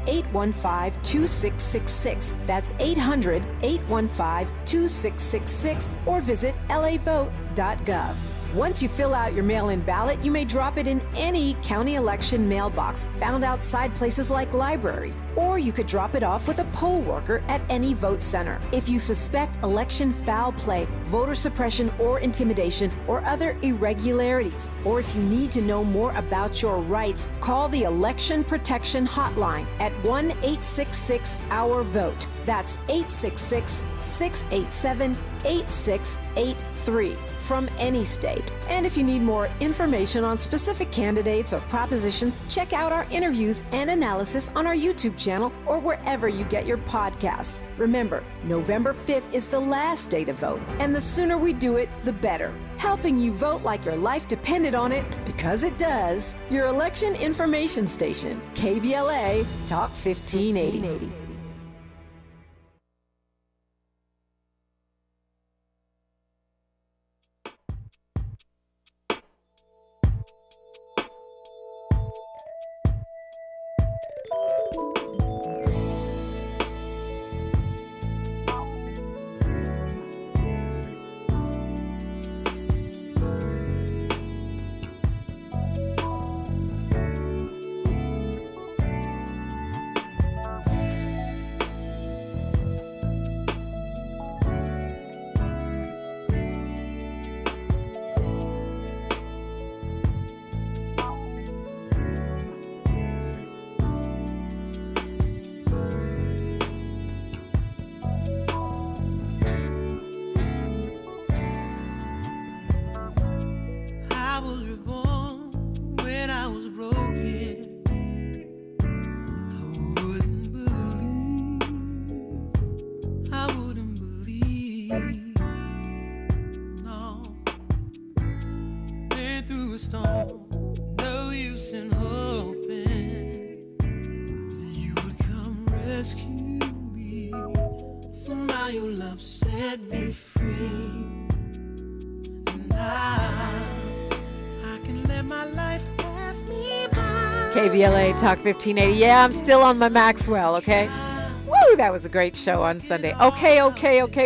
800-815-2666. That's 800-815-2666, or visit lavote.gov. Once you fill out your mail-in ballot, you may drop it in any county election mailbox found outside places like libraries, or you could drop it off with a poll worker at any vote center. If you suspect election foul play, voter suppression or intimidation, or other irregularities, or if you need to know more about your rights, call the Election Protection Hotline at 1-866-OUR-VOTE. That's 866-687-8683. From any state. And if you need more information on specific candidates or propositions, check out our interviews and analysis on our YouTube channel or wherever you get your podcasts. Remember, November 5th is the last day to vote, and the sooner we do it, the better. Helping you vote like your life depended on it, because it does. Your election information station, KBLA Talk 1580. KBLA Talk 1580. Yeah, I'm still on my Maxwell, okay? Woo, that was a great show on Sunday. Okay,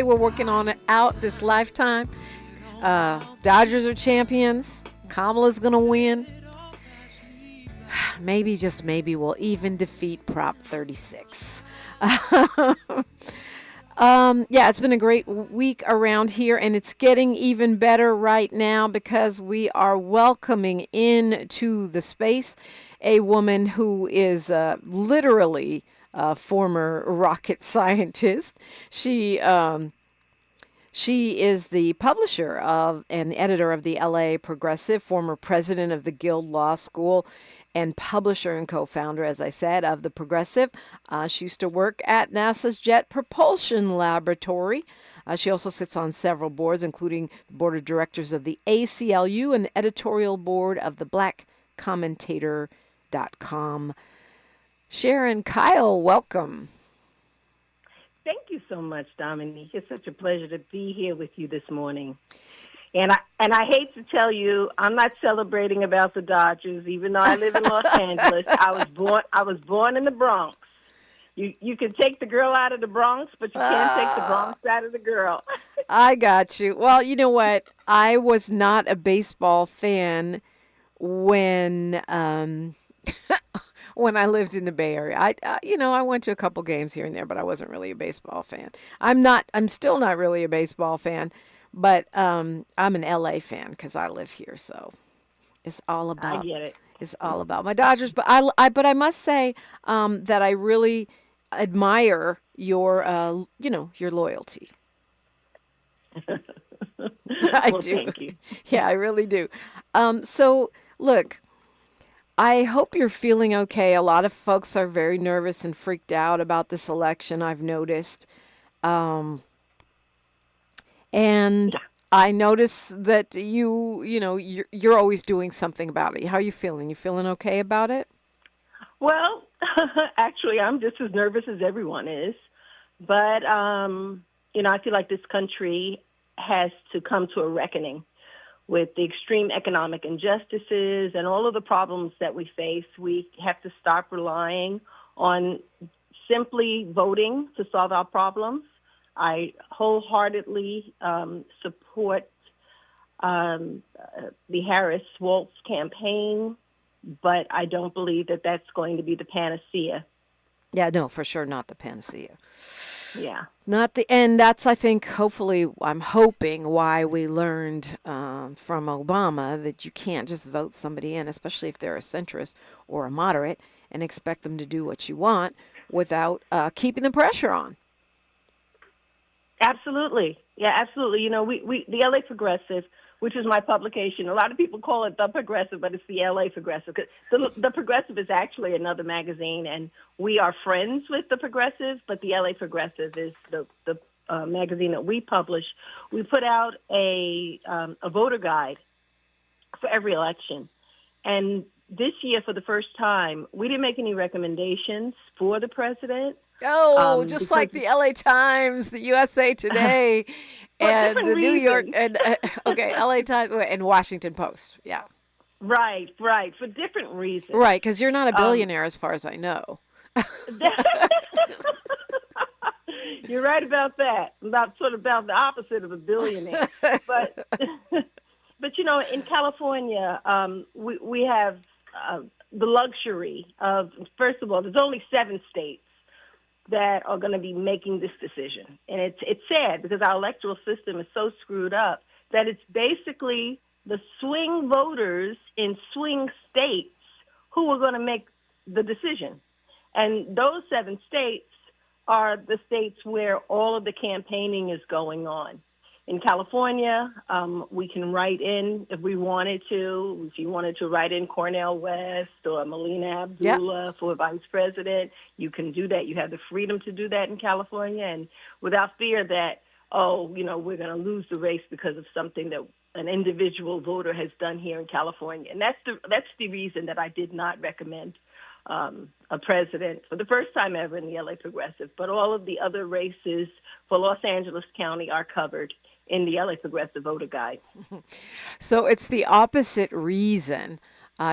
we're working on it out this lifetime. Dodgers are champions. Kamala's going to win. Maybe, just maybe, we'll even defeat Prop 36. Yeah, it's been a great week around here, and it's getting even better right now because we are welcoming into the space a woman who is literally a former rocket scientist. She is the publisher of and editor of the LA Progressive, former president of the Guild Law School, and publisher and co-founder, as I said, of the Progressive. She used to work at NASA's Jet Propulsion Laboratory. She also sits on several boards, including the board of directors of the ACLU and the editorial board of the blackcommentator.com. Sharon Kyle, welcome. Thank you so much, Dominique. It's such a pleasure to be here with you this morning. And I hate to tell you, I'm not celebrating about the Dodgers, even though I live in Los Angeles. I was born in the Bronx. You can take the girl out of the Bronx, but you can't take the Bronx out of the girl. I got you. Well, you know what? I was not a baseball fan when when I lived in the Bay Area. I went to a couple games here and there, but I wasn't really a baseball fan. I'm still not really a baseball fan, but I'm an LA fan because I live here, so it's all about. I get it. It's all about my Dodgers, but I must say that I really admire your your loyalty. I do. Thank you. Yeah, I really do. So look, I hope you're feeling okay. A lot of folks are very nervous and freaked out about this election, I've noticed. And I notice that you're always doing something about it. How are you feeling? You feeling okay about it? Well, actually, I'm just as nervous as everyone is. But, I feel like this country has to come to a reckoning with the extreme economic injustices and all of the problems that we face. We have to stop relying on simply voting to solve our problems. I wholeheartedly support the Harris-Walz campaign, but I don't believe that that's going to be the panacea. Yeah, no, for sure not the panacea. Yeah. And that's, I think, hopefully, I'm hoping why we learned from Obama that you can't just vote somebody in, especially if they're a centrist or a moderate, and expect them to do what you want without keeping the pressure on. Absolutely. Yeah, absolutely. You know, we the LA Progressive, which is my publication, a lot of people call it The Progressive, but it's the LA Progressive. The Progressive is actually another magazine, and we are friends with The Progressive, but the LA Progressive is the magazine that we publish. We put out a voter guide for every election. And this year, for the first time, we didn't make any recommendations for the president. Oh, just like the LA Times, the USA Today, and the New York, and LA Times and Washington Post. Yeah. Right, for different reasons. Right, because you're not a billionaire as far as I know. You're right about that. About the opposite of a billionaire. But you know, in California, we have the luxury of, first of all, there's only 7 states that are going to be making this decision. And it's sad because our electoral system is so screwed up that it's basically the swing voters in swing states who are going to make the decision. And those 7 states are the states where all of the campaigning is going on. In California, we can write in if we wanted to. If you wanted to write in Cornel West or Melina Abdullah for vice president, you can do that. You have the freedom to do that in California, and without fear that, we're going to lose the race because of something that an individual voter has done here in California. And that's the reason that I did not recommend a president for the first time ever in the LA Progressive. But all of the other races for Los Angeles County are covered in the LA Progressive Voter Guide. So it's the opposite reason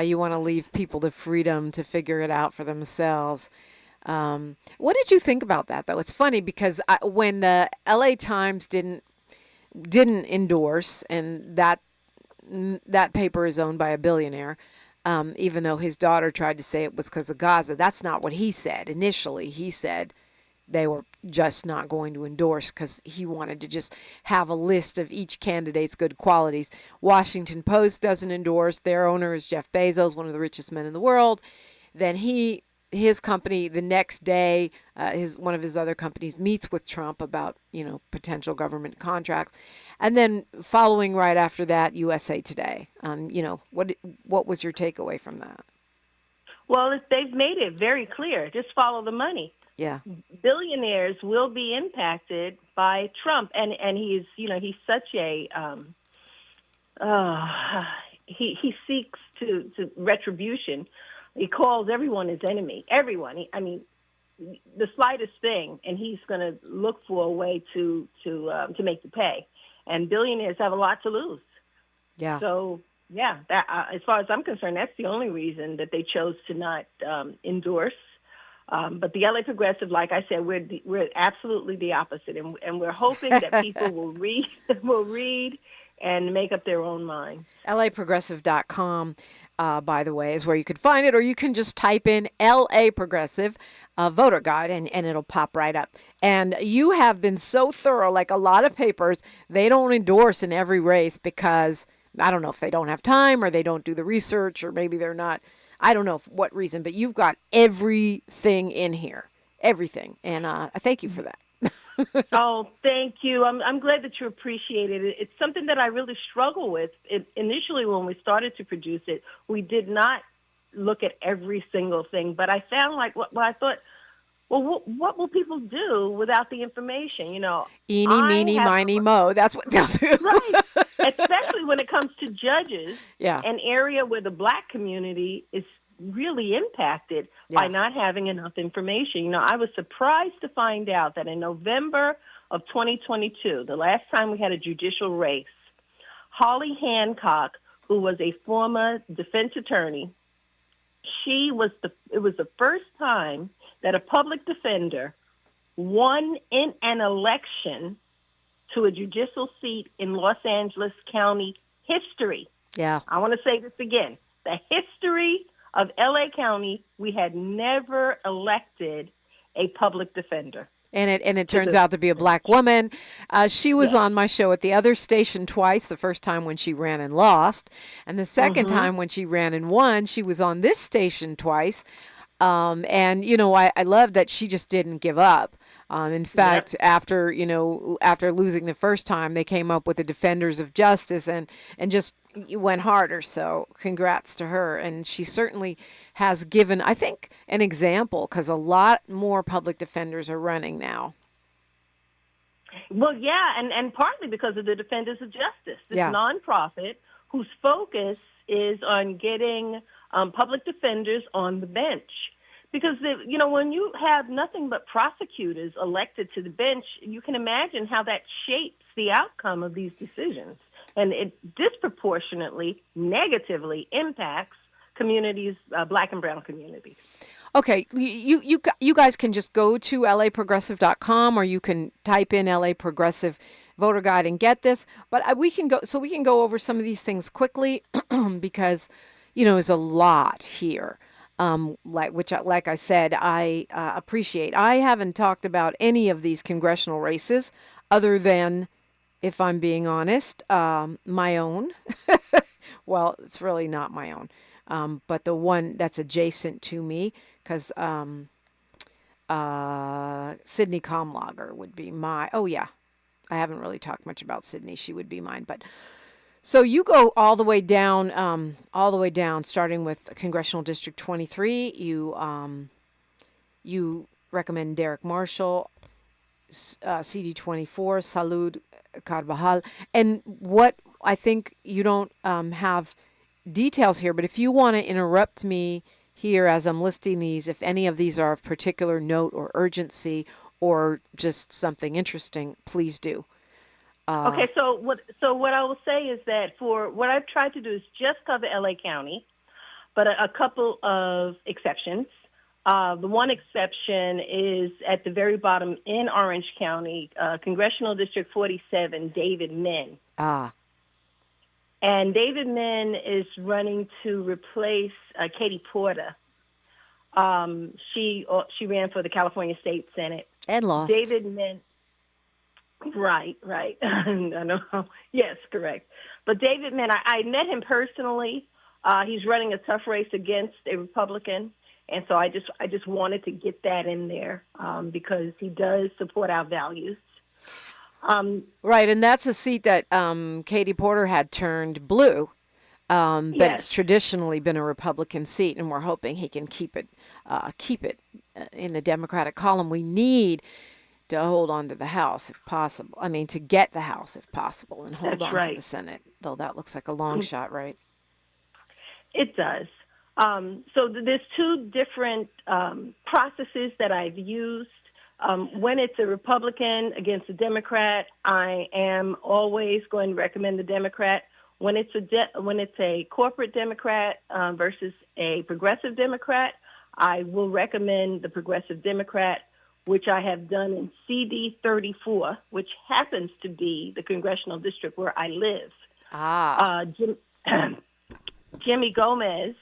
you want to leave people the freedom to figure it out for themselves. What did you think about that, though? It's funny because when the LA Times didn't endorse, and that paper is owned by a billionaire, even though his daughter tried to say it was because of Gaza. That's not what he said. Initially, he said they were just not going to endorse because he wanted to just have a list of each candidate's good qualities. Washington Post doesn't endorse. Their owner is Jeff Bezos, one of the richest men in the world. Then his company, the next day, one of his other companies meets with Trump about, potential government contracts. And then following right after that, USA Today. What was your takeaway from that? Well, they've made it very clear. Just follow the money. Yeah. Billionaires will be impacted by Trump, and he's such a he seeks to retribution. He calls everyone his enemy. Everyone. The slightest thing, and he's going to look for a way to make you pay. And billionaires have a lot to lose. Yeah. So yeah, that as far as I'm concerned, that's the only reason that they chose to not endorse. But the LA Progressive, like I said, we're absolutely the opposite, and we're hoping that people will read and make up their own mind. LAProgressive.com, by the way, is where you could find it, or you can just type in LA Progressive Voter Guide, and it'll pop right up. And you have been so thorough, like a lot of papers, they don't endorse in every race because I don't know if they don't have time or they don't do the research or maybe they're not. I don't know what reason, but you've got everything in here, everything. And I thank you for that. Oh, thank you. I'm glad that you appreciate it. It's something that I really struggle with. Initially, when we started to produce it, we did not look at every single thing. But I found I thought, well, what will people do without the information? Eeny, meeny, miny, mo. That's what they'll do. Right. Especially when it comes to judges, yeah. An area where the Black community is really impacted by not having enough information. I was surprised to find out that in November of 2022, the last time we had a judicial race, Holly Hancock, who was a former defense attorney, it was the first time that a public defender won in an election to a judicial seat in Los Angeles County history. Yeah. I want to say this again. The history of LA County, we had never elected a public defender. And it turns out to be a black woman. She was on my show at the other station twice, the first time when she ran and lost, and the second time when she ran and won. She was on this station twice. And, I love that she just didn't give up. In fact, after losing the first time, they came up with the Defenders of Justice and just went harder. So congrats to her. And she certainly has given, I think, an example, because a lot more public defenders are running now. Well, yeah, and partly because of the Defenders of Justice, this nonprofit whose focus is on getting public defenders on the bench. Because, when you have nothing but prosecutors elected to the bench, you can imagine how that shapes the outcome of these decisions. And it disproportionately, negatively impacts communities, black and brown communities. Okay, you guys can just go to laprogressive.com, or you can type in LA Progressive Voter Guide and get this. But we can go over some of these things quickly because, there's a lot here. Like I said, I appreciate. I haven't talked about any of these congressional races other than, if I'm being honest, my own. Well, it's really not my own, but the one that's adjacent to me, because Sydney Comlager would be my. Oh yeah, I haven't really talked much about Sydney. She would be mine, but. So you go all the way down, starting with Congressional District 23. You recommend Derek Marshall, CD 24, Salud Carvajal, and what I think you don't have details here, but if you want to interrupt me here as I'm listing these, if any of these are of particular note or urgency or just something interesting, please do. Okay, so what I will say is that for what I've tried to do is just cover LA County, but a couple of exceptions. The one exception is at the very bottom in Orange County, Congressional District 47, David Min. And David Min is running to replace Katie Porter. She ran for the California State Senate. And lost. David Min. Right. I know. Yes, correct. But David Min, I met him personally. He's running a tough race against a Republican, and so I just wanted to get that in there because he does support our values. Right, and that's a seat that Katie Porter had turned blue, but it's traditionally been a Republican seat, and we're hoping he can keep it in the Democratic column. We need to hold on to the House if possible. I mean, to get the House if possible and hold on to the Senate, though that looks like a long shot, right? It does. So there's two different processes that I've used. When it's a Republican against a Democrat, I am always going to recommend the Democrat. When it's a corporate Democrat versus a progressive Democrat, I will recommend the progressive Democrat, which I have done in CD 34, which happens to be the congressional district where I live. Jimmy Gomez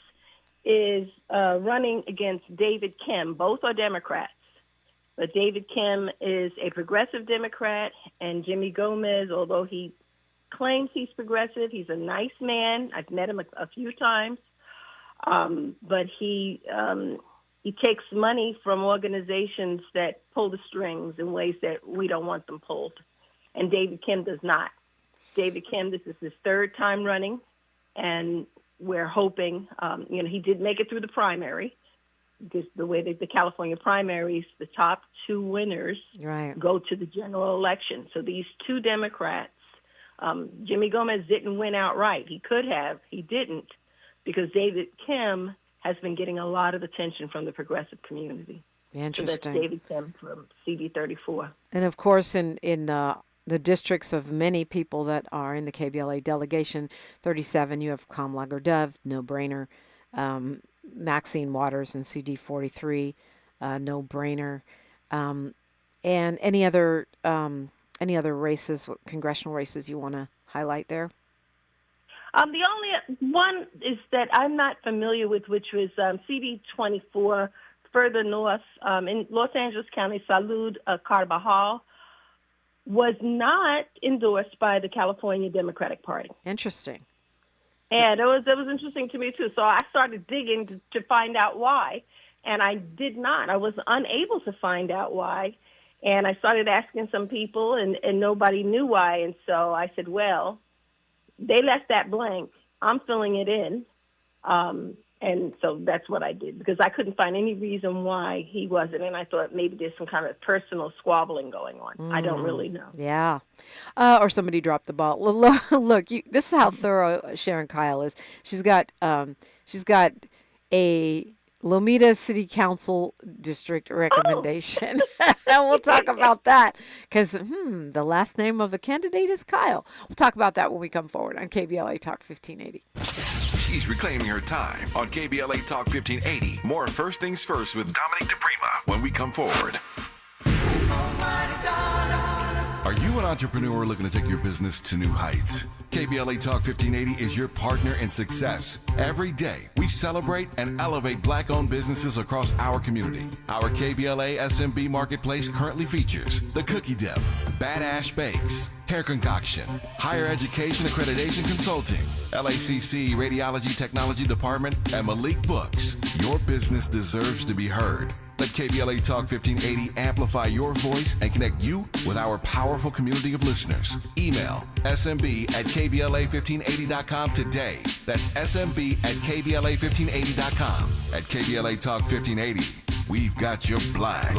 is running against David Kim. Both are Democrats, but David Kim is a progressive Democrat, and Jimmy Gomez, although he claims he's progressive, he's a nice man. I've met him a few times, but he takes money from organizations that pull the strings in ways that we don't want them pulled. And David Kim does not. David Kim, this is his third time running, and we're hoping, he did make it through the primary. Because the way that the California primaries, the top two winners go to the general election. So these two Democrats, Jimmy Gomez didn't win outright. He could have. He didn't, because David Kim has been getting a lot of attention from the progressive community. Interesting. So that's David Kim from CD 34. And of course, in the districts of many people that are in the KBLA delegation, 37, you have Kamlager Dove, no brainer. Maxine Waters in CD 43, no-brainer. And any other races, congressional races you want to highlight there? The only one is that I'm not familiar with, which was CD 24 further north in Los Angeles County. Salud Carbajal was not endorsed by the California Democratic Party. Interesting. And it was interesting to me too. So I started digging to find out why, and I did not. I was unable to find out why, and I started asking some people, and nobody knew why. And so I said, well, they left that blank. I'm filling it in. And so that's what I did, because I couldn't find any reason why he wasn't. And I thought maybe there's some kind of personal squabbling going on. I don't really know. Yeah. Or somebody dropped the ball. Well, look, this is how thorough Sharon Kyle is. She's got a Lomita City Council district recommendation. And we'll talk about that, because the last name of the candidate is Kyle. We'll talk about that when we come forward on KBLA Talk 1580. She's reclaiming her time on KBLA Talk 1580. More First Things First with Dominique DiPrima when we come forward. Are you an entrepreneur looking to take your business to new heights? KBLA Talk 1580 is your partner in success. Every day, we celebrate and elevate Black-owned businesses across our community. Our KBLA SMB Marketplace currently features The Cookie Dip, Badass Bakes, Hair Concoction, Higher Education Accreditation Consulting, LACC Radiology Technology Department, and Malik Books. Your business deserves to be heard. Let KBLA Talk 1580 amplify your voice and connect you with our powerful community of listeners. Email smb@kbla1580.com today. That's smb@kbla1580.com. At KBLA Talk 1580, we've got your black.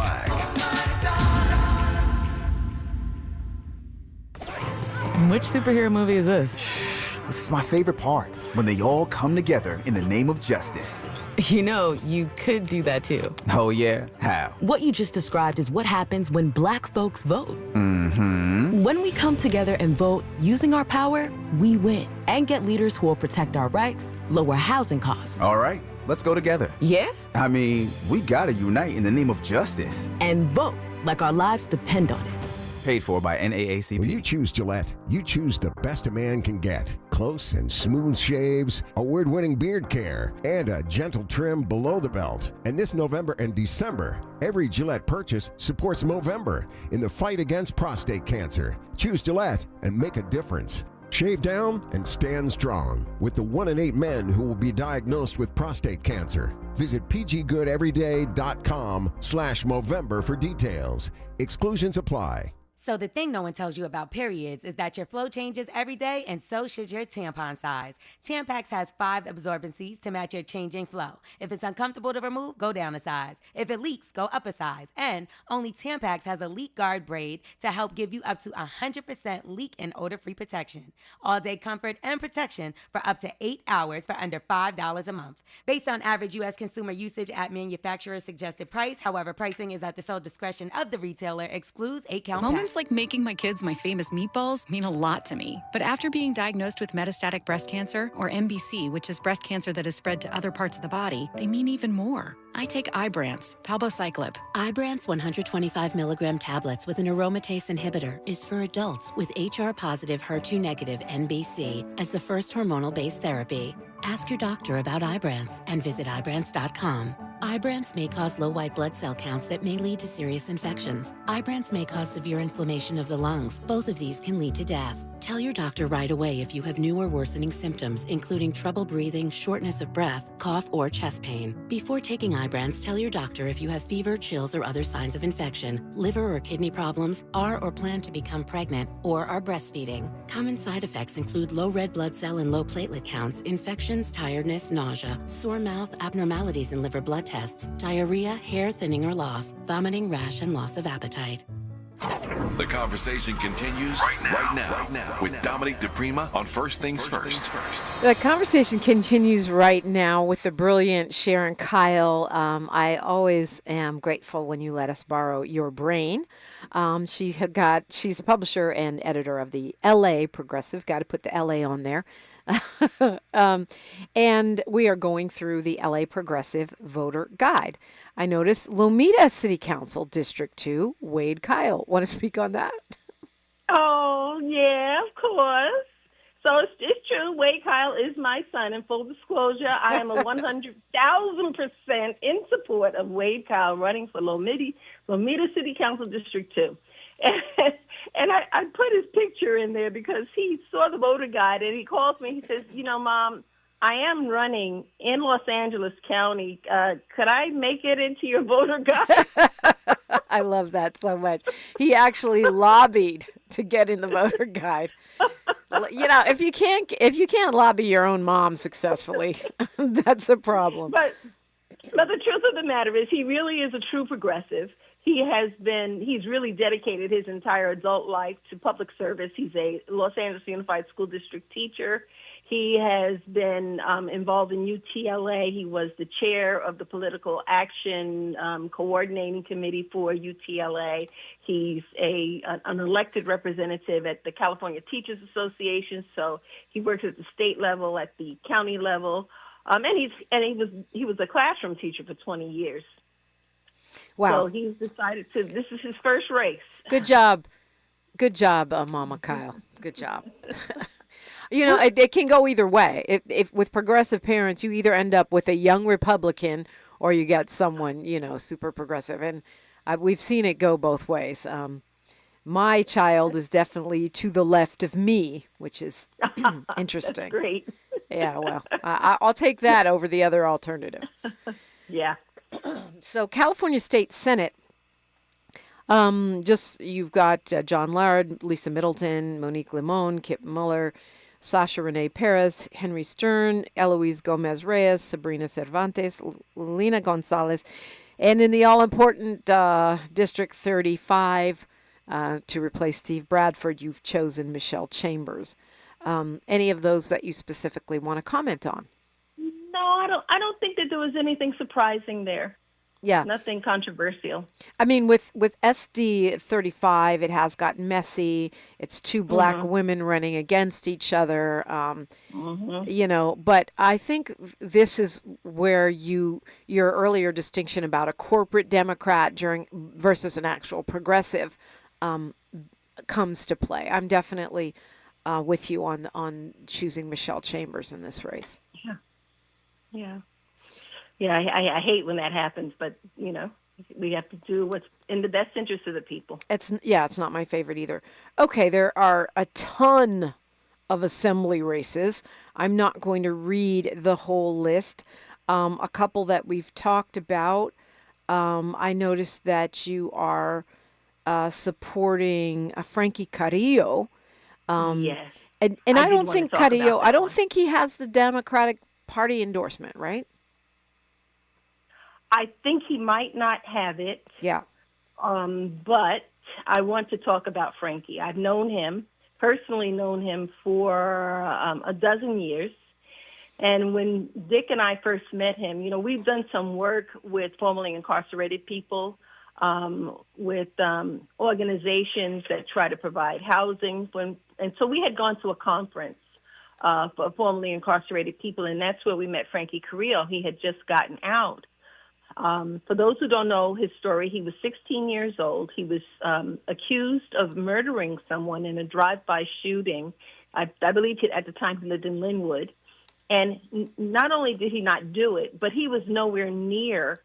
Which superhero movie is this? This is my favorite part, when they all come together in the name of justice. You know, you could do that too. Oh yeah? How? What you just described is what happens when Black folks vote. Mm-hmm. When we come together and vote using our power, we win and get leaders who will protect our rights, lower housing costs. All right, let's go together. Yeah? I mean, we gotta unite in the name of justice. And vote like our lives depend on it. Paid for by NAACP. When you choose Gillette, you choose the best a man can get. Close and smooth shaves, award-winning beard care, and a gentle trim below the belt. And this November and December, every Gillette purchase supports Movember in the fight against prostate cancer. Choose Gillette and make a difference. Shave down and stand strong with the 1 in 8 men who will be diagnosed with prostate cancer. Visit pggoodeveryday.com/Movember for details. Exclusions apply. So the thing no one tells you about periods is that your flow changes every day, and so should your tampon size. Tampax has 5 absorbencies to match your changing flow. If it's uncomfortable to remove, go down a size. If it leaks, go up a size. And only Tampax has a leak guard braid to help give you up to 100% leak and odor-free protection. All-day comfort and protection for up to 8 hours for under $5 a month. Based on average U.S. consumer usage at manufacturer's suggested price, however, pricing is at the sole discretion of the retailer, excludes 8-count Moments like making my kids my famous meatballs mean a lot to me. But after being diagnosed with metastatic breast cancer, or MBC, which is breast cancer that has spread to other parts of the body, they mean even more. I take Ibrance, palbociclib. Ibrance 125 milligram tablets with an aromatase inhibitor is for adults with HR-positive, HER2-negative MBC as the first hormonal-based therapy. Ask your doctor about Ibrance and visit Ibrance.com. Ibrance may cause low white blood cell counts that may lead to serious infections. Ibrance may cause severe inflammation of the lungs. Both of these can lead to death. Tell your doctor right away if you have new or worsening symptoms, including trouble breathing, shortness of breath, cough, or chest pain. Before taking Ibrance, tell your doctor if you have fever, chills, or other signs of infection, liver or kidney problems, are or plan to become pregnant, or are breastfeeding. Common side effects include low red blood cell and low platelet counts, infections, tiredness, nausea, sore mouth, abnormalities in liver blood tests, diarrhea, hair thinning or loss, vomiting, rash, and loss of appetite. The conversation continues right now with Dominique DiPrima on First Things First. The conversation continues right now with the brilliant Sharon Kyle. I always am grateful when you let us borrow your brain. She's a publisher and editor of the LA Progressive. Got to put the LA on there. And we are going through the LA Progressive Voter Guide. I noticed Lomita City Council, District 2, Wade Kyle. Want to speak on that? Oh, yeah, of course. So it's true. Wade Kyle is my son. In full disclosure, I am a 100,000% in support of Wade Kyle running for Lomita City Council District 2. And I put his picture in there because he saw the voter guide and he calls me. He says, Mom, I am running in Los Angeles County. Could I make it into your voter guide? I love that so much. He actually lobbied to get in the voter guide. If you can't lobby your own mom successfully, that's a problem. But the truth of the matter is he really is a true progressive. He's really dedicated his entire adult life to public service. He's a Los Angeles Unified School District teacher. He has been involved in UTLA. He was the chair of the Political Action Coordinating Committee for UTLA. He's an elected representative at the California Teachers Association, so he works at the state level, at the county level, and he was a classroom teacher for 20 years. Wow. So he's decided this is his first race. Good job, Mama Kyle. Good job. It can go either way. If with progressive parents, you either end up with a young Republican or you get someone, super progressive. And we've seen it go both ways. My child is definitely to the left of me, which is interesting. That's great. Yeah, well, I'll take that over the other alternative. Yeah. So California State Senate, you've got John Lard, Lisa Middleton, Monique Limon, Kip Muller, Sasha Renee Perez, Henry Stern, Eloise Gomez Reyes, Sabrina Cervantes, Lina Gonzalez, and in the all-important District 35, to replace Steve Bradford, you've chosen Michelle Chambers. Any of those that you specifically want to comment on? No, I don't think that there was anything surprising there. Yeah. Nothing controversial. I mean, with SD 35, it has gotten messy. It's two black women running against each other, but I think this is where your earlier distinction about a corporate Democrat versus an actual progressive comes to play. I'm definitely with you on choosing Michelle Chambers in this race. Yeah, I hate when that happens, but, we have to do what's in the best interest of the people. It's not my favorite either. Okay, there are a ton of assembly races. I'm not going to read the whole list. A couple that we've talked about. I noticed that you are supporting Frankie Carrillo. Yes. And I don't think Carrillo, I don't think he has the Democratic Party endorsement, right? I think he might not have it. Yeah. But I want to talk about Frankie. I've personally known him for a dozen years. And when Dick and I first met him, we've done some work with formerly incarcerated people, with organizations that try to provide housing. And so we had gone to a conference for formerly incarcerated people, and that's where we met Frankie Carrillo. He had just gotten out. For those who don't know his story, he was 16 years old. He was accused of murdering someone in a drive-by shooting. I believe at the time he lived in Linwood. And not only did he not do it, but he was nowhere near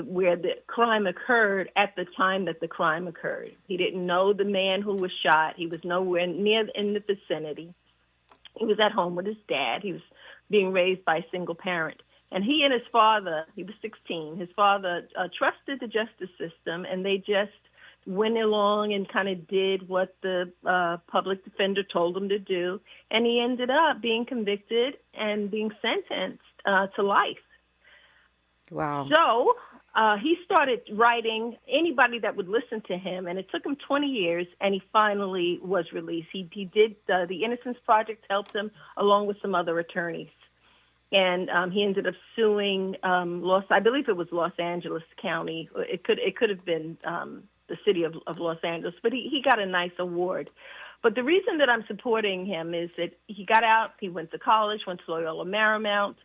where the crime occurred at the time that the crime occurred. He didn't know the man who was shot. He was nowhere near in the vicinity. He was at home with his dad. He was being raised by a single parent. And he and his father, he was 16, his father trusted the justice system, and they just went along and kind of did what the public defender told him to do. And he ended up being convicted and being sentenced to life. Wow. So he started writing anybody that would listen to him, and it took him 20 years, and he finally was released. He did the Innocence Project helped him along with some other attorneys. And he ended up suing I believe it was Los Angeles County. It could have been the city of Los Angeles, but he got a nice award. But the reason that I'm supporting him is that he got out, he went to college, went to Loyola Marymount,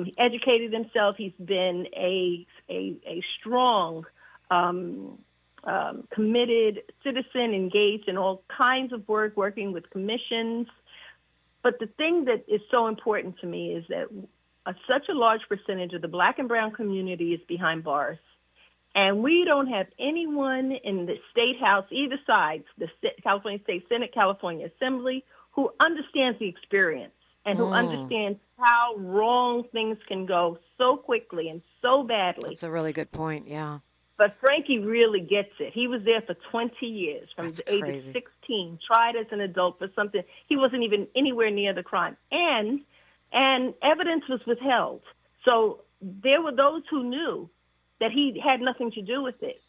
he educated himself. He's been a strong, committed citizen, engaged in all kinds of work, working with commissions. But the thing that is so important to me is that such a large percentage of the Black and brown community is behind bars. And we don't have anyone in the state house, either side, the California State Senate, California Assembly, who understands the experience and who understands how wrong things can go so quickly and so badly. That's a really good point, yeah. But Frankie really gets it. He was there for 20 years, from the age of 16, tried as an adult for something. He wasn't even anywhere near the crime. And evidence was withheld. So there were those who knew that he had nothing to do with it.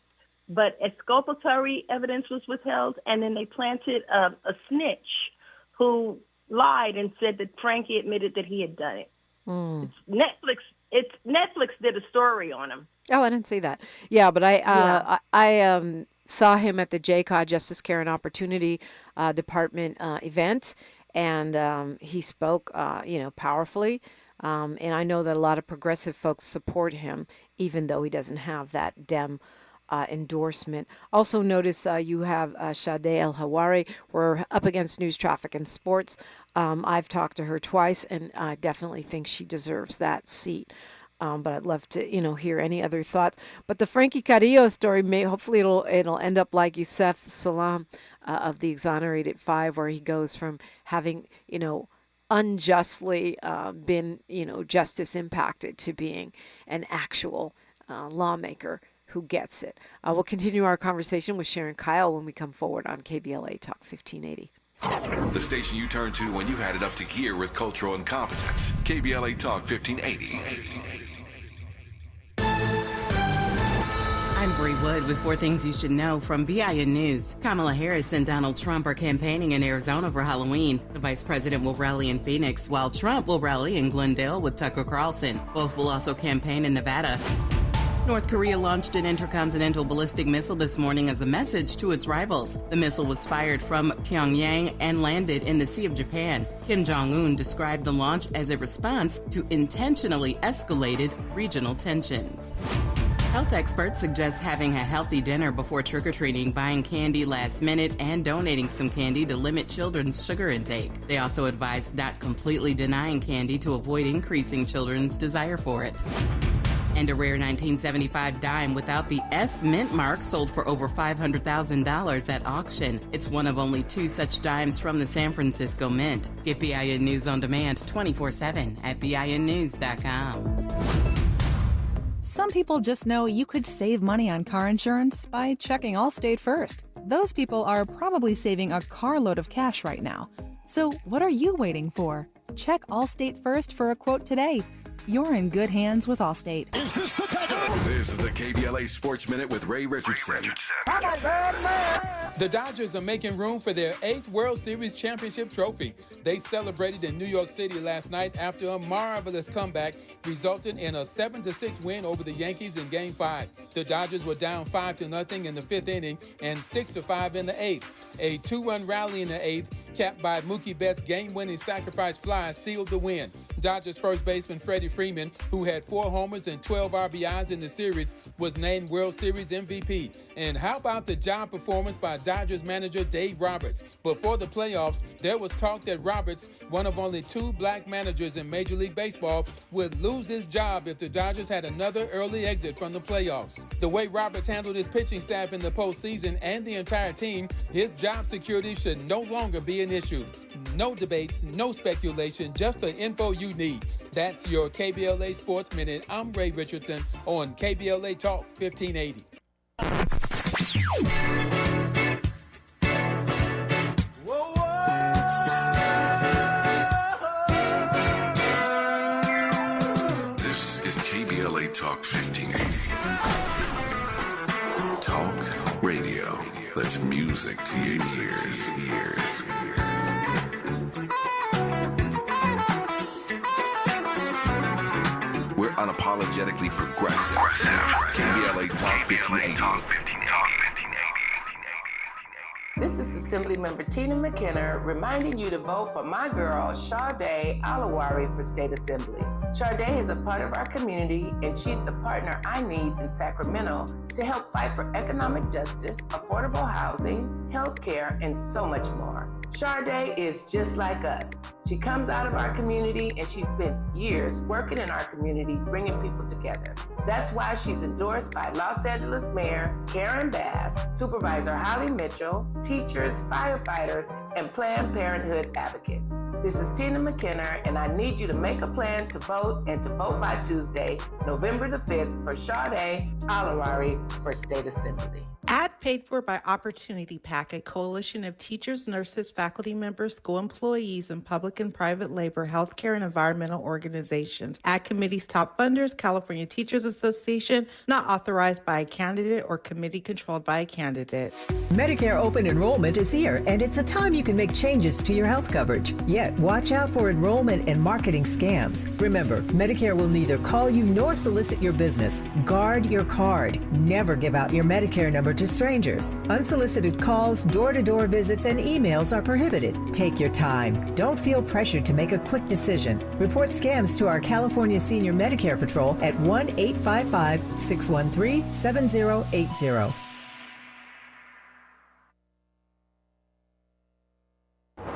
But exculpatory evidence was withheld, and then they planted a snitch who lied and said that Frankie admitted that he had done it. Netflix did a story on him. Oh, I didn't see that. Yeah, but I saw him at the JCAW, Justice, Care, and Opportunity Department event, and he spoke, powerfully. And I know that a lot of progressive folks support him, even though he doesn't have that Dem endorsement. Also notice you have Sade El-Hawari. We're up against news, traffic, and sports. I've talked to her twice, and I definitely think she deserves that seat. But I'd love to, hear any other thoughts. But the Frankie Carrillo story, hopefully it'll end up like Yusef Salam of the Exonerated Five, where he goes from having, unjustly been, justice impacted to being an actual lawmaker who gets it. We'll continue our conversation with Sharon Kyle when we come forward on KBLA Talk 1580. The station you turn to when you've had it up to here with cultural incompetence. KBLA Talk 1580. I'm Bree Wood with 4 things you should know from BIN News. Kamala Harris and Donald Trump are campaigning in Arizona for Halloween. The vice president will rally in Phoenix, while Trump will rally in Glendale with Tucker Carlson. Both will also campaign in Nevada. North Korea launched an intercontinental ballistic missile this morning as a message to its rivals. The missile was fired from Pyongyang and landed in the Sea of Japan. Kim Jong-un described the launch as a response to intentionally escalated regional tensions. Health experts suggest having a healthy dinner before trick-or-treating, buying candy last minute, and donating some candy to limit children's sugar intake. They also advise not completely denying candy to avoid increasing children's desire for it. And a rare 1975 dime without the S mint mark sold for over $500,000 at auction. It's one of only 2 such dimes from the San Francisco Mint. Get BIN News on demand 24/7 at BINnews.com. Some people just know you could save money on car insurance by checking Allstate first. Those people are probably saving a carload of cash right now. So what are you waiting for? Check Allstate first for a quote today. You're in good hands with Allstate. Is this the title? This is the KBLA Sports Minute with Ray Richardson. The Dodgers are making room for their 8th World Series championship trophy. They celebrated in New York City last night after a marvelous comeback resulted in a 7-6 win over the Yankees in Game 5. The Dodgers were down 5-0 in the 5th inning and 6-5 in the 8th. A 2-run rally in the 8th, capped by Mookie Betts' game-winning sacrifice fly, sealed the win. Dodgers first baseman Freddie Freeman, who had 4 homers and 12 RBIs in the series, was named World Series MVP. And how about the job performance by Dodgers manager Dave Roberts? Before the playoffs, there was talk that Roberts, one of only 2 black managers in Major League Baseball, would lose his job if the Dodgers had another early exit from the playoffs. The way Roberts handled his pitching staff in the postseason and the entire team, his job security should no longer be an issue. No debates, no speculation, just the info you need. That's your KBLA Sports Minute. I'm Ray Richardson on KBLA Talk 1580. This is KBLA Talk 1580. Talk radio. That's music to your ears. We're unapologetically progressive. KBLA Talk 1580. This is Assemblymember Tina McKenna reminding you to vote for my girl, Sade Alawari, for State Assembly. Sade is a part of our community, and she's the partner I need in Sacramento to help fight for economic justice, affordable housing, health care, and so much more. Sade is just like us. She comes out of our community, and she spent years working in our community, bringing people together. That's why she's endorsed by Los Angeles Mayor Karen Bass, Supervisor Holly Mitchell, teachers, firefighters, and Planned Parenthood advocates. This is Tina McKenna, and I need you to make a plan to vote and to vote by Tuesday, November the 5th, for Sade Alawari for State Assembly. Ad paid for by Opportunity PAC, a coalition of teachers, nurses, faculty members, school employees, and public and private labor, healthcare, and environmental organizations. Ad committee's top funders, California Teachers Association, not authorized by a candidate or committee controlled by a candidate. Medicare open enrollment is here, and it's a time you can make changes to your health coverage. Yet, watch out for enrollment and marketing scams. Remember, Medicare will neither call you nor solicit your business. Guard your card. Never give out your Medicare number to strangers. Unsolicited calls, door-to-door visits, and emails are prohibited. Take your time. Don't feel pressured to make a quick decision. Report scams to our California Senior Medicare Patrol at 1-855-613-7080.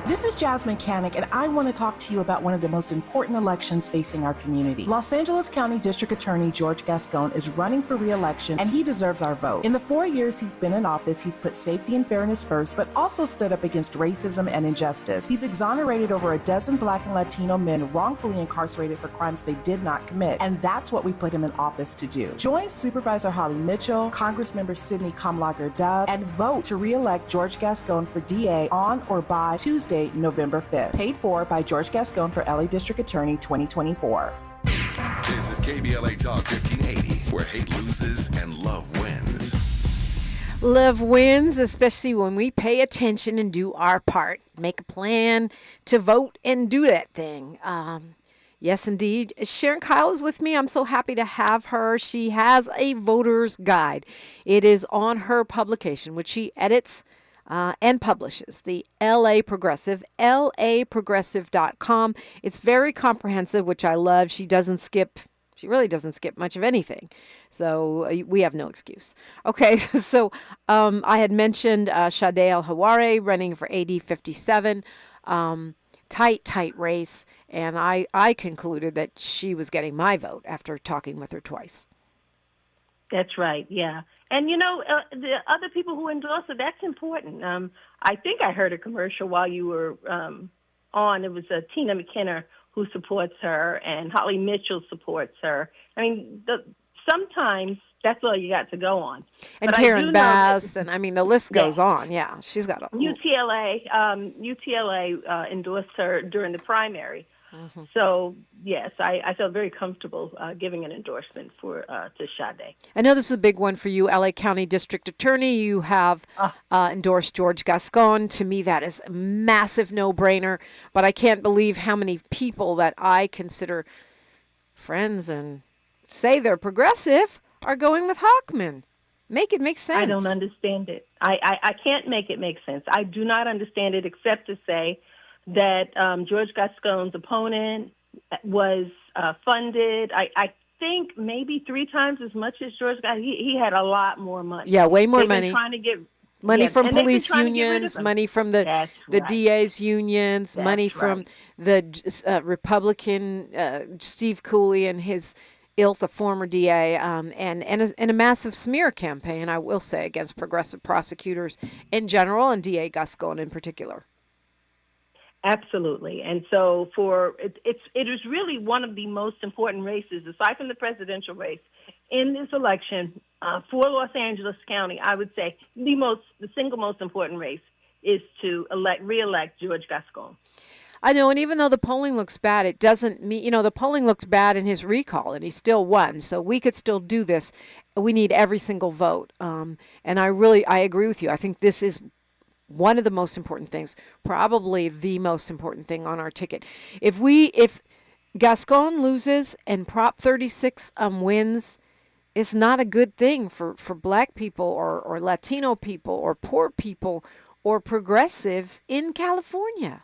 This is Jasmine Canick, and I want to talk to you about one of the most important elections facing our community. Los Angeles County District Attorney George Gascon is running for re-election, and he deserves our vote. In the 4 years he's been in office, he's put safety and fairness first, but also stood up against racism and injustice. He's exonerated over a dozen Black and Latino men wrongfully incarcerated for crimes they did not commit, and that's what we put him in office to do. Join Supervisor Holly Mitchell, Congressmember Sidney Kamlager-Dove, and vote to re-elect George Gascon for DA on or by Tuesday, November 5th. Paid for by George Gascon for LA District Attorney 2024. This is KBLA Talk 1580, where hate loses and love wins. Love wins, especially when we pay attention and do our part. Make a plan to vote and do that thing. Yes, indeed. Sharon Kyle is with me. I'm so happy to have her. She has a voter's guide. It is on her publication, which she edits and publishes, the LA Progressive, laprogressive.com. It's very comprehensive, which I love. She really doesn't skip much of anything. So we have no excuse. Okay, so I had mentioned Sade Alawari running for AD 57. Tight race. And I concluded that she was getting my vote after talking with her twice. That's right, yeah. And, the other people who endorse her, that's important. I think I heard a commercial while you were on. It was Tina McKenna who supports her, and Holly Mitchell supports her. I mean, sometimes that's all you got to go on. And but Karen Bass, and the list goes on. Yeah, she's got a... UTLA endorsed her during the primary. Mm-hmm. So, yes, I felt very comfortable giving an endorsement to Sade. I know this is a big one for you, LA County District Attorney. You have endorsed George Gascon. To me, that is a massive no-brainer. But I can't believe how many people that I consider friends and say they're progressive are going with Hochman. Make it make sense. I don't understand it. I can't make it make sense. I do not understand it except to say that George Gascon's opponent was funded, I think, maybe 3 times as much as George Gascon. He had a lot more money. Yeah, way more money. Trying to get money from police unions, money from the DA's unions, money from the Republican Steve Cooley and his ilk, the former DA, and a massive smear campaign, I will say, against progressive prosecutors in general and DA Gascon in particular. Absolutely. And so it is really one of the most important races, aside from the presidential race, in this election for Los Angeles County. I would say the single most important race is to re-elect George Gascon. I know, and even though the polling looks bad, it doesn't mean, the polling looked bad in his recall, and he still won. So we could still do this. We need every single vote. And I agree with you. I think this is one of the most important things, probably the most important thing on our ticket. If Gascon loses and Prop 36 wins, it's not a good thing for Black people or Latino people or poor people or progressives in California.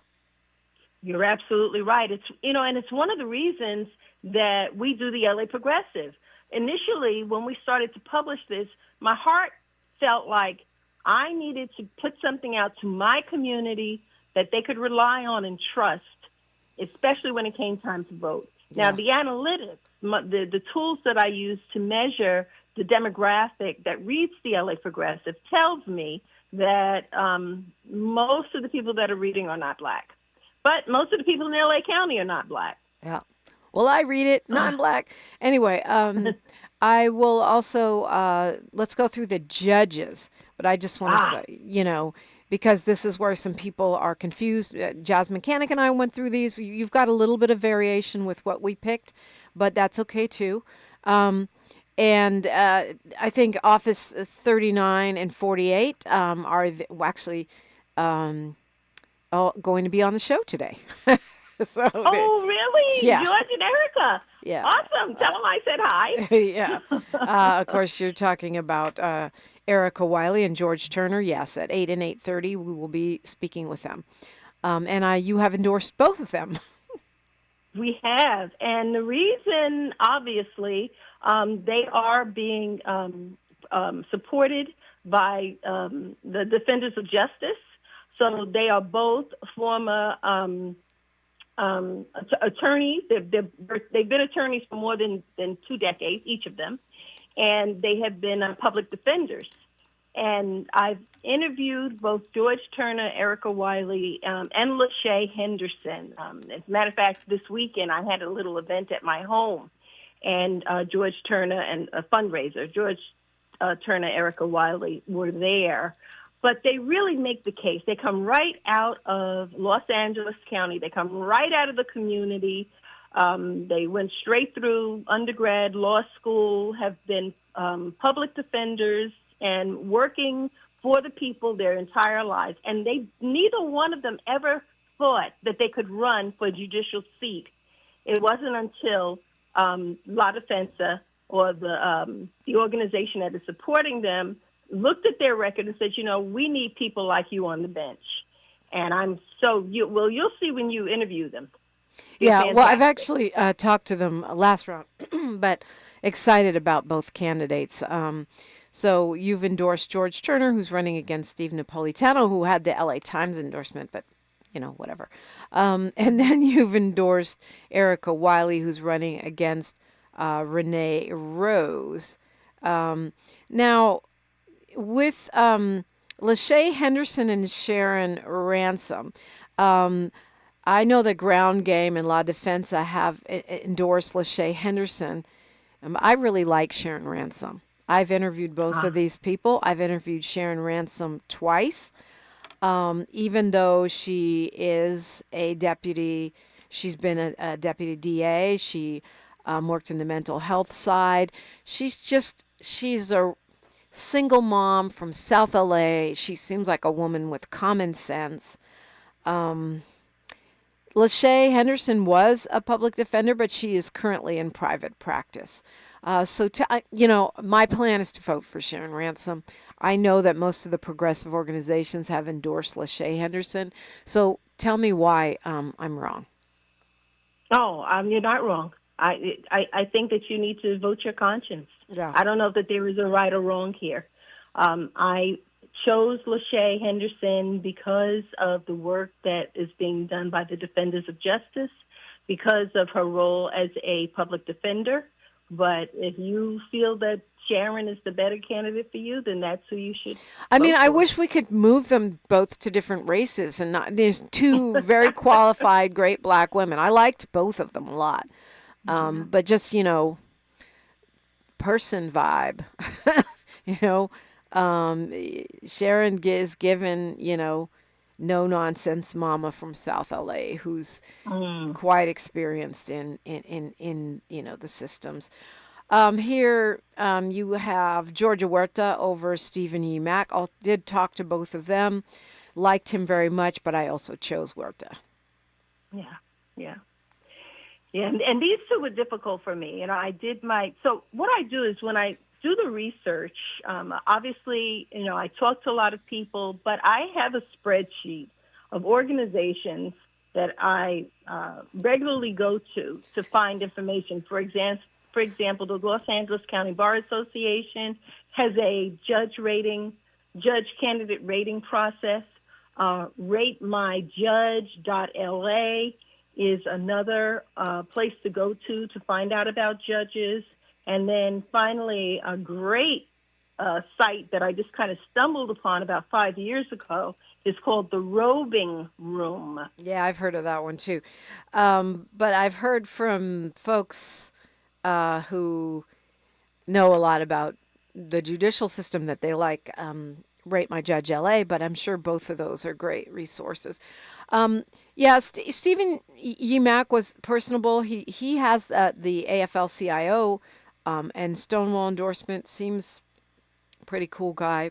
You're absolutely right. It's, and it's one of the reasons that we do the LA Progressive. Initially, when we started to publish this, my heart felt like I needed to put something out to my community that they could rely on and trust, especially when it came time to vote. Now, the analytics, the tools that I use to measure the demographic that reads the LA Progressive tells me that most of the people that are reading are not Black. But most of the people in LA County are not Black. Yeah. Well, I read it, non-Black. Anyway, I will also, let's go through the judges. But I just want to say, because this is where some people are confused. Jazz Mechanic and I went through these. You've got a little bit of variation with what we picked, but that's okay too. And I think Office 39 and 48 are actually going to be on the show today. Oh, really? Yeah. George and Erica. Yeah. Awesome. Tell them I said hi. Yeah. Of course, you're talking about Erica Wiley and George Turner. Yes, at 8 and 8:30, we will be speaking with them. And you have endorsed both of them. We have. And the reason, obviously, they are being supported by the Defenders of Justice. So they are both former attorneys. They've been attorneys for more than 2 decades, each of them, and they have been public defenders. And I've interviewed both George Turner, Erica Wiley, and Lachey Henderson. As a matter of fact, this weekend I had a little event at my home, and George Turner and a fundraiser, George Turner, Erica Wiley were there. But they really make the case. They come right out of Los Angeles County. They come right out of the community. They went straight through undergrad, law school, have been public defenders and working for the people their entire lives. And neither one of them ever thought that they could run for a judicial seat. It wasn't until La Defensa, or the organization that is supporting them, looked at their record and said, we need people like you on the bench. And you'll see when you interview them. Yeah, well, I've actually talked to them last round, but excited about both candidates. So you've endorsed George Turner, who's running against Steve Napolitano, who had the LA Times endorsement, but, whatever. And then you've endorsed Erica Wiley, who's running against Renee Rose. Now, with Lachey Henderson and Sharon Ransom, I know that Ground Game and La Defensa have endorsed Lachey Henderson. I really like Sharon Ransom. I've interviewed both of these people. I've interviewed Sharon Ransom twice. Even though she is a deputy, she's been a deputy DA. She worked in the mental health side. She's a single mom from South LA. She seems like a woman with common sense. Lachey Henderson was a public defender, but she is currently in private practice. My plan is to vote for Sharon Ransom. I know that most of the progressive organizations have endorsed Lachey Henderson. So tell me why I'm wrong. Oh, you're not wrong. I think that you need to vote your conscience. Yeah. I don't know that there is a right or wrong here. I chose Lachey Henderson because of the work that is being done by the Defenders of Justice, because of her role as a public defender. But if you feel that Sharon is the better candidate for you, then that's who you should I mean, vote I for. wish we could move them both to different races, and there's two very qualified, great Black women. I liked both of them a lot. But just, person vibe, Sharon is given, no-nonsense mama from South LA who's quite experienced in the systems. Here you have Georgia Huerta over Stephen E. Mack. I did talk to both of them, liked him very much, but I also chose Huerta. Yeah. And these two were difficult for me. So what I do is when I do the research. Obviously, I talk to a lot of people, but I have a spreadsheet of organizations that I regularly go to find information. For example, the Los Angeles County Bar Association has a judge candidate rating process. RateMyJudge.la is another place to go to find out about judges. And then finally, a great site that I just kind of stumbled upon about 5 years ago is called the Roving Room. Yeah, I've heard of that one too. But I've heard from folks who know a lot about the judicial system that they like Rate My Judge LA, but I'm sure both of those are great resources. Stephen Yemak was personable. He has the AFL-CIO and Stonewall endorsement. Seems pretty cool guy.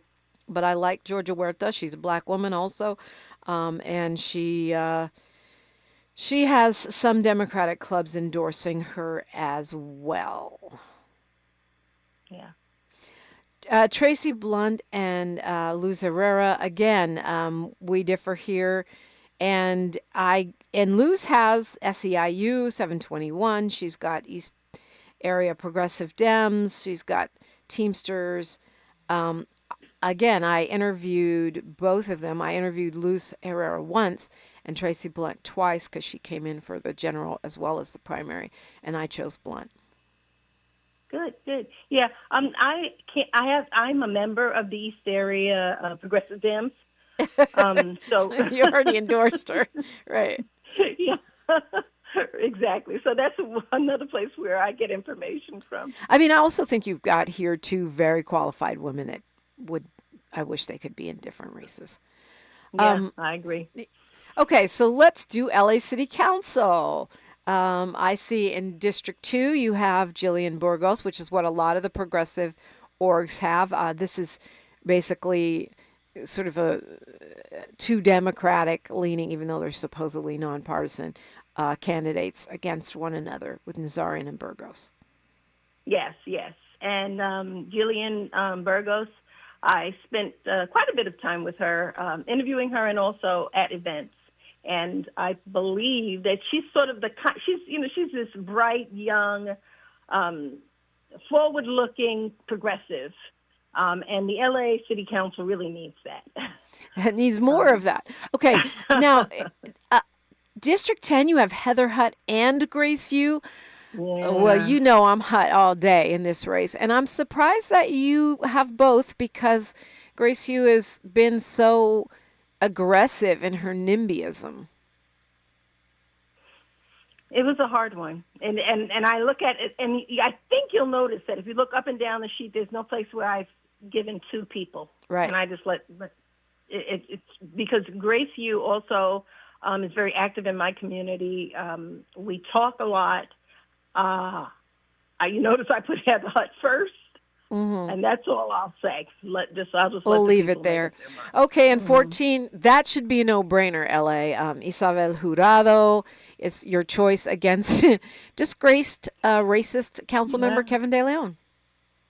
But I like Georgia Huerta. She's a black woman also, and she has some Democratic clubs endorsing her as well. Yeah. Tracy Blunt and Luz Herrera, again, we differ here. And Luz has SEIU 721. She's got East Area Progressive Dems. She's got Teamsters. Again, I interviewed both of them. I interviewed Luz Herrera once and Tracy Blunt twice because she came in for the general as well as the primary, and I chose Blunt. Good. Yeah, I'm a member of the East Area Progressive Dems. So you already endorsed her, right? Yeah, exactly. So that's another place where I get information from. I mean, I also think you've got here two very qualified women that I wish they could be in different races. Yeah, I agree. Okay, so let's do LA City Council. I see in District 2 you have Jillian Burgos, which is what a lot of the progressive orgs have. This is basically sort of a too Democratic leaning, even though they're supposedly nonpartisan candidates against one another with Nazarian and Burgos. Yes. And Jillian Burgos, I spent quite a bit of time with her, interviewing her and also at events. And I believe that she's sort of she's this bright, young, forward-looking progressive. And the LA City Council really needs that. It needs more of that. Okay, now, District 10, you have Heather Hutt and Grace Yu. Yeah. Well, you know I'm Hutt all day in this race. And I'm surprised that you have both because Grace Yu has been so aggressive in her NIMBYism. It was a hard one. And I look at it, and I think you'll notice that if you look up and down the sheet, there's no place where I've given two people. Right. And I just let it's because Grace Yu also is very active in my community. We talk a lot. You notice I put Heather Hutt first. Mm-hmm. And that's all I'll say. We'll leave it there. Okay, and 14, that should be a no-brainer, LA. Isabel Jurado is your choice against disgraced racist council member Kevin De Leon.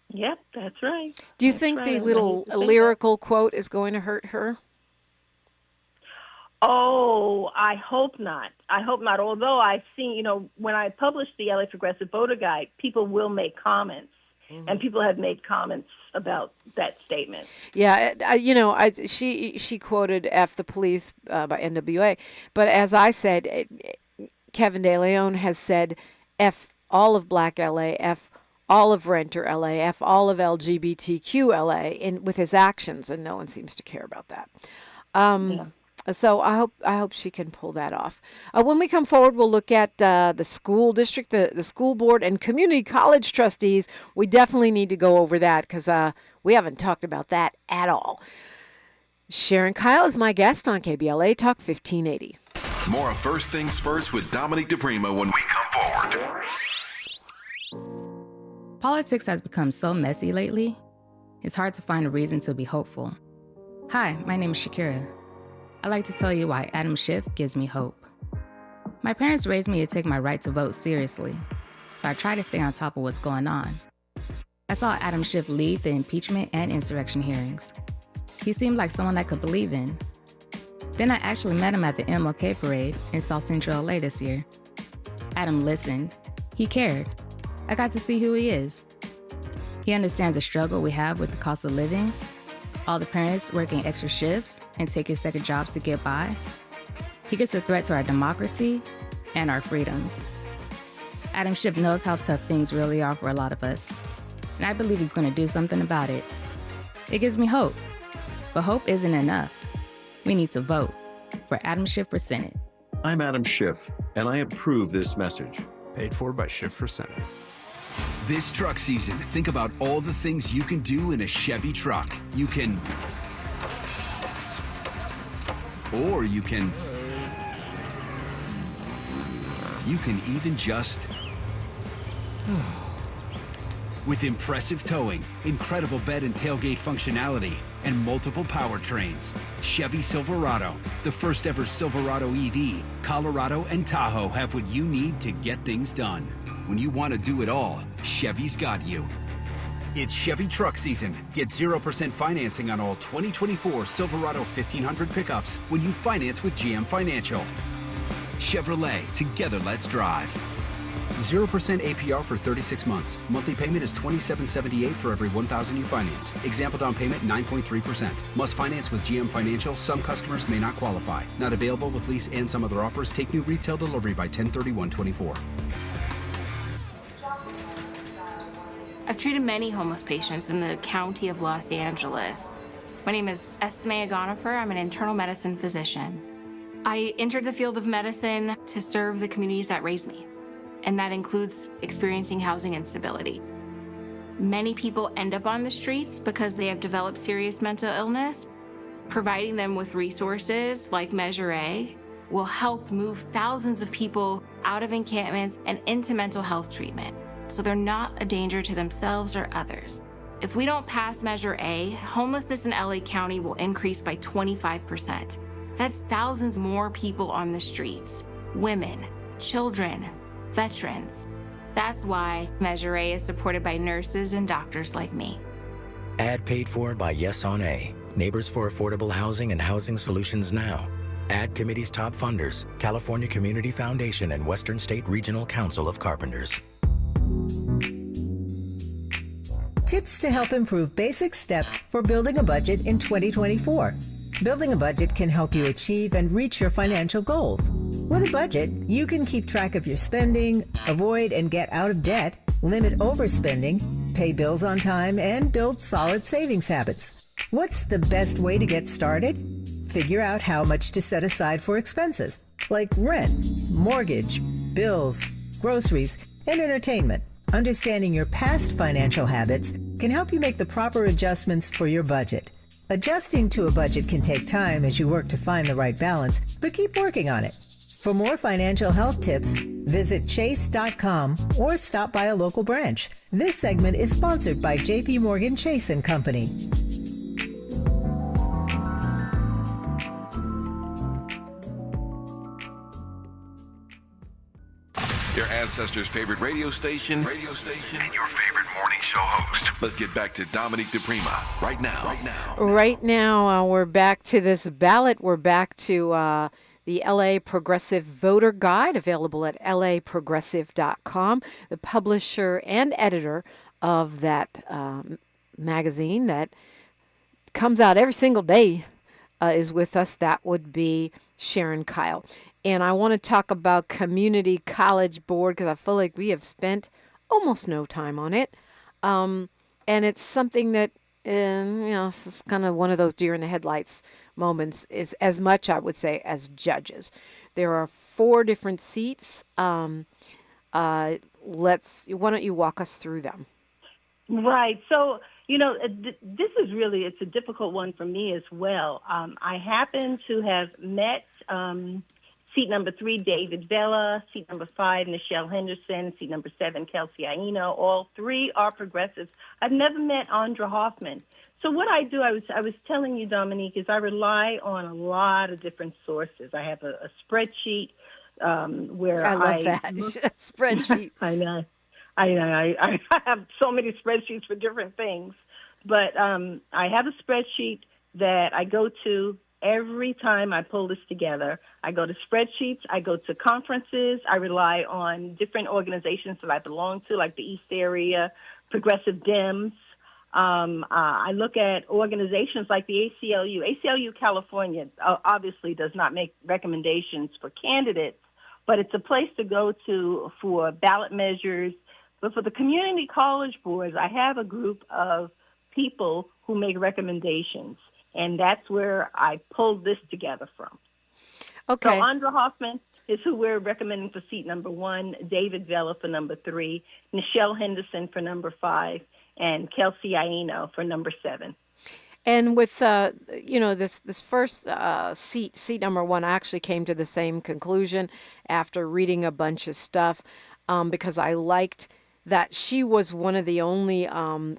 Yep, that's right. Do you think the little lyrical quote is going to hurt her? Oh, I hope not. Although I've seen, when I published the LA Progressive Voter Guide, people will make comments. Mm-hmm. And people have made comments about that statement. Yeah, she quoted "F the police" by NWA, but as I said, Kevin De Leon has said "F all of Black LA," "F all of Renter LA," "F all of LGBTQ LA" with his actions, and no one seems to care about that. So I hope she can pull that off. When we come forward, we'll look at the school district, the school board, and community college trustees. We definitely need to go over that because we haven't talked about that at all. Sharon Kyle is my guest on KBLA Talk 1580. More of First Things First with Dominique DiPrima when we come forward. Politics has become so messy lately, it's hard to find a reason to be hopeful. Hi, my name is Shakira. I'd like to tell you why Adam Schiff gives me hope. My parents raised me to take my right to vote seriously, so I try to stay on top of what's going on. I saw Adam Schiff lead the impeachment and insurrection hearings. He seemed like someone I could believe in. Then I actually met him at the MLK parade in South Central LA this year. Adam listened. He cared. I got to see who he is. He understands the struggle we have with the cost of living, all the parents working extra shifts and taking second jobs to get by. He gets a threat to our democracy and our freedoms. Adam Schiff knows how tough things really are for a lot of us, and I believe he's going to do something about it. It gives me hope, but hope isn't enough. We need to vote for Adam Schiff for Senate. I'm Adam Schiff, and I approve this message. Paid for by Schiff for Senate. This truck season, think about all the things you can do in a Chevy truck. You can even just with impressive towing, incredible bed and tailgate functionality, and multiple powertrains. Chevy Silverado, the first ever Silverado EV, Colorado and Tahoe have what you need to get things done. When you want to do it all, Chevy's got you. It's Chevy truck season. Get 0% financing on all 2024 Silverado 1500 pickups when you finance with GM Financial. Chevrolet, together let's drive. 0% APR for 36 months. Monthly payment is $27.78 for every $1,000 you finance. Example down payment 9.3%. Must finance with GM Financial. Some customers may not qualify. Not available with lease and some other offers. Take new retail delivery by 10/31/24. I've treated many homeless patients in the county of Los Angeles. My name is Estimea Gonifer. I'm an internal medicine physician. I entered the field of medicine to serve the communities that raised me, and that includes experiencing housing instability. Many people end up on the streets because they have developed serious mental illness. Providing them with resources like Measure A will help move thousands of people out of encampments and into mental health treatment, so they're not a danger to themselves or others. If we don't pass Measure A, homelessness in LA County will increase by 25%. That's thousands more people on the streets, women, children, veterans. That's why Measure A is supported by nurses and doctors like me. Ad paid for by Yes on A, Neighbors for Affordable Housing and Housing Solutions Now. Ad committee's top funders, California Community Foundation and Western State Regional Council of Carpenters. Tips to help improve basic steps for building a budget in 2024. Building a budget can help you achieve and reach your financial goals. With a budget, you can keep track of your spending, avoid and get out of debt, limit overspending, pay bills on time, and build solid savings habits. What's the best way to get started? Figure out how much to set aside for expenses, like rent, mortgage, bills, groceries, and entertainment. Understanding your past financial habits can help you make the proper adjustments for your budget. Adjusting to a budget can take time as you work to find the right balance, but keep working on it. For more financial health tips, visit chase.com or stop by a local branch. This segment is sponsored by J.P. Morgan Chase & Company. Your ancestors' favorite radio station, and your favorite morning show host. Let's get back to Dominique DiPrima right now. We're back to this ballot. We're back to the LA Progressive Voter Guide, available at laprogressive.com. The publisher and editor of that magazine that comes out every single day is with us. That would be Sharon Kyle. And I want to talk about Community College Board because I feel like we have spent almost no time on it. And it's something that, it's kind of one of those deer in the headlights moments, is as much, I would say, as judges. There are 4 different seats. Why don't you walk us through them? Right. So, this is really, it's a difficult one for me as well. I happen to have met seat number 3, David Vela, seat number 5, Nichelle Henderson, seat number 7, Kelsey Aino. All 3 are progressives. I've never met Andra Hoffman. So what I do, I was telling you, Dominique, is I rely on a lot of different sources. I have a spreadsheet where I love that spreadsheet. I know. I have so many spreadsheets for different things, but I have a spreadsheet that I go to every time I pull this together. I go to spreadsheets, I go to conferences, I rely on different organizations that I belong to, like the East Area, Progressive Dems. I look at organizations like the ACLU. ACLU California obviously does not make recommendations for candidates, but it's a place to go to for ballot measures. But for the community college boards, I have a group of people who make recommendations, and that's where I pulled this together from. Okay. So Andra Hoffman is who we're recommending for seat number 1, David Vela for number 3, Nichelle Henderson for number 5, and Kelsey Aino for number 7. And with this first seat number 1, I actually came to the same conclusion after reading a bunch of stuff, because I liked that she was one of the only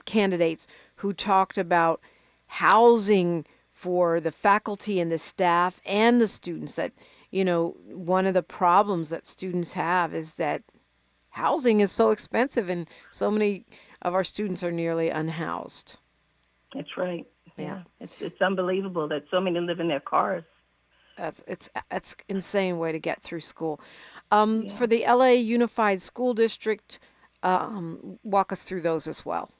candidates who talked about housing for the faculty and the staff and the students. That, one of the problems that students have is that housing is so expensive and so many of our students are nearly unhoused. That's right. Yeah. It's unbelievable that so many live in their cars. It's insane way to get through school. For the LA Unified School District, walk us through those as well.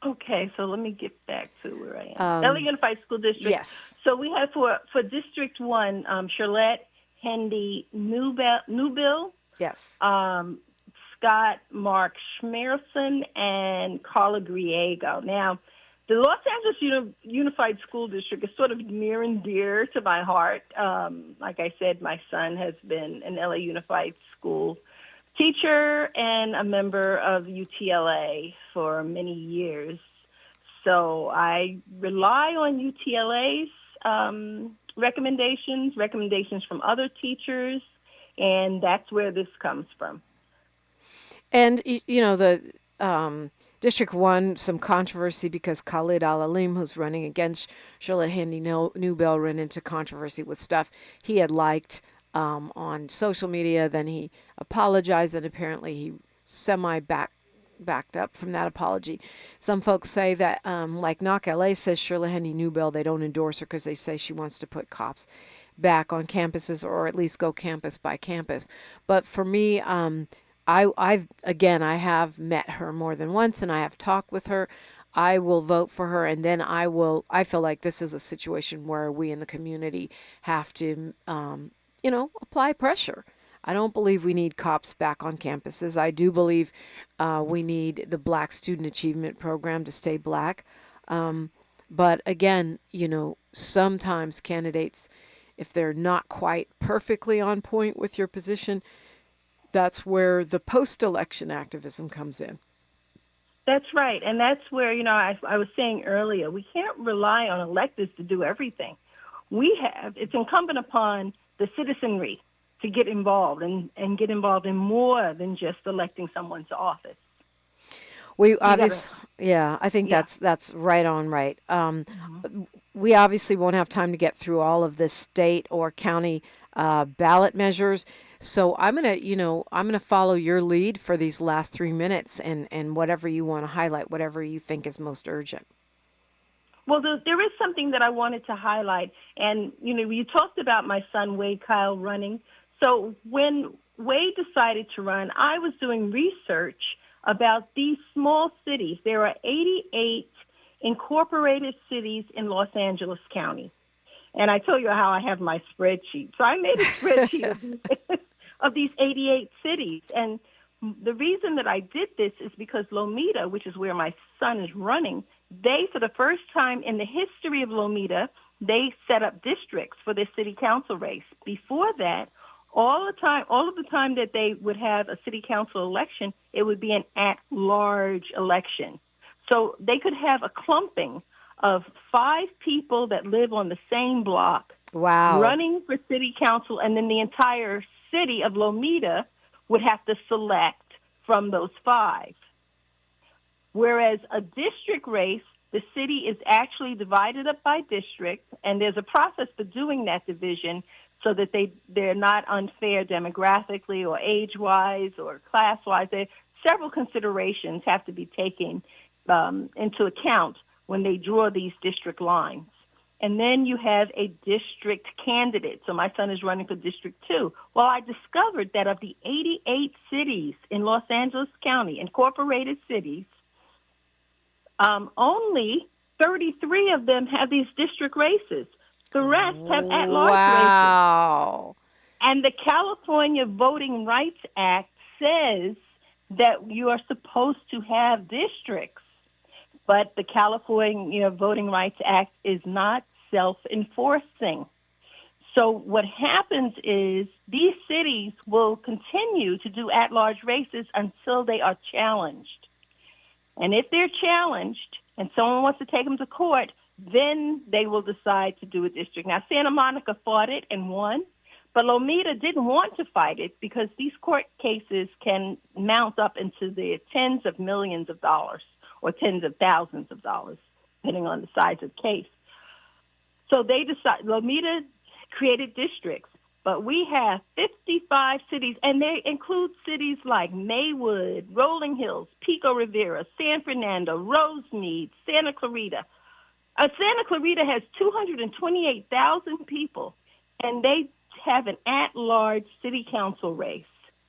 Okay, so let me get back to where I am. LA Unified School District. Yes. So we have for District 1, Charlotte Hendy Newbill. Yes. Scott Mark Schmerson and Carla Griego. Now, the Los Angeles Unified School District is sort of near and dear to my heart. Like I said, my son has been an LA Unified School teacher and a member of UTLA for many years. So I rely on UTLA's recommendations from other teachers, and that's where this comes from. And, the District 1, some controversy because Khalid Al-Alim, who's running against Charlotte Hendy Newbill, ran into controversy with stuff he had liked on social media. Then he apologized, and apparently he backed up from that apology. Some folks say that, like Knock LA says, Charlotte Hendy Newbill, they don't endorse her because they say she wants to put cops back on campuses, or at least go campus by campus. But for me, I have met her more than once, and I have talked with her. I will vote for her, and then I feel like this is a situation where we in the community have to, apply pressure. I don't believe we need cops back on campuses. I do believe we need the Black Student Achievement Program to stay black. But again, sometimes candidates, if they're not quite perfectly on point with your position, that's where the post-election activism comes in. That's right. And that's where, I was saying earlier, we can't rely on electeds to do everything. It's incumbent upon the citizenry to get involved and get involved in more than just electing someone to office. I think that's right on right. We obviously won't have time to get through all of the state or county ballot measures. So I'm gonna follow your lead for these last 3 minutes, and whatever you want to highlight, whatever you think is most urgent. Well, there is something that I wanted to highlight, and you talked about my son Wade Kyle running. So when Wade decided to run, I was doing research about these small cities. There are 88 incorporated cities in Los Angeles County. And I told you how I have my spreadsheet. So I made a spreadsheet of these 88 cities. And the reason that I did this is because Lomita, which is where my son is running, they, for the first time in the history of Lomita, they set up districts for their city council race. Before that, all of the time that they would have a city council election, it would be an at-large election. So they could have a clumping of 5 people that live on the same block running for city council, and then the entire city of Lomita would have to select from those 5. Whereas a district race, the city is actually divided up by district, and there's a process for doing that division so that they're not unfair demographically or age-wise or class-wise. several considerations have to be taken into account when they draw these district lines. And then you have a district candidate. So my son is running for District 2. Well, I discovered that of the 88 cities in Los Angeles County, incorporated cities, only 33 of them have these district races. The rest have at-large races. And the California Voting Rights Act says that you are supposed to have districts, but the California Voting Rights Act is not self-enforcing. So what happens is these cities will continue to do at-large races until they are challenged. And if they're challenged and someone wants to take them to court, then they will decide to do a district. Now, Santa Monica fought it and won, but Lomita didn't want to fight it because these court cases can mount up into the tens of millions of dollars or tens of thousands of dollars, depending on the size of the case. So they decided, Lomita created districts, but we have 55 cities, and they include cities like Maywood, Rolling Hills, Pico Rivera, San Fernando, Rosemead, Santa Clarita. Santa Clarita has 228,000 people, and they have an at-large city council race.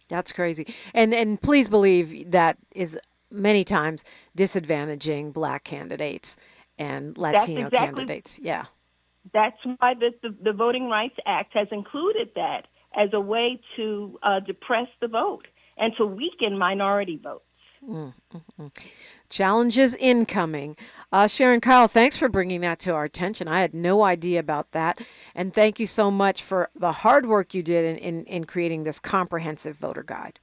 That's crazy. And please believe that is many times disadvantaging Black candidates and Latino candidates. Yeah. That's why the Voting Rights Act has included that as a way to depress the vote and to weaken minority votes. Mm-hmm. Challenges incoming. Sharon Kyle, thanks for bringing that to our attention. I had no idea about that. And thank you so much for the hard work you did in creating this comprehensive voter guide.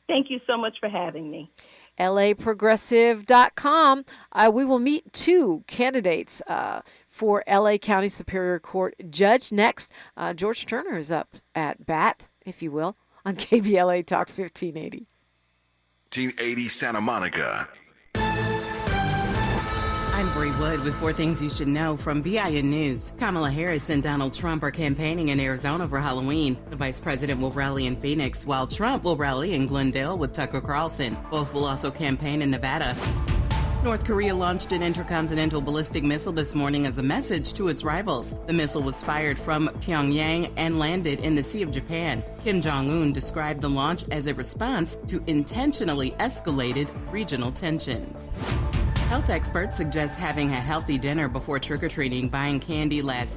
Thank you so much for having me. LAProgressive.com. We will meet two candidates for LA County Superior Court Judge next. George Turner is up at bat, if you will, on KBLA Talk 1580. 1580 Santa Monica. I'm Bree Wood with 4 things you should know from BIN News. Kamala Harris and Donald Trump are campaigning in Arizona for Halloween. The vice president will rally in Phoenix, while Trump will rally in Glendale with Tucker Carlson. Both will also campaign in Nevada. North Korea launched an intercontinental ballistic missile this morning as a message to its rivals. The missile was fired from Pyongyang and landed in the Sea of Japan. Kim Jong-un described the launch as a response to intentionally escalated regional tensions. Health experts suggest having a healthy dinner before trick-or-treating, buying candy last minute.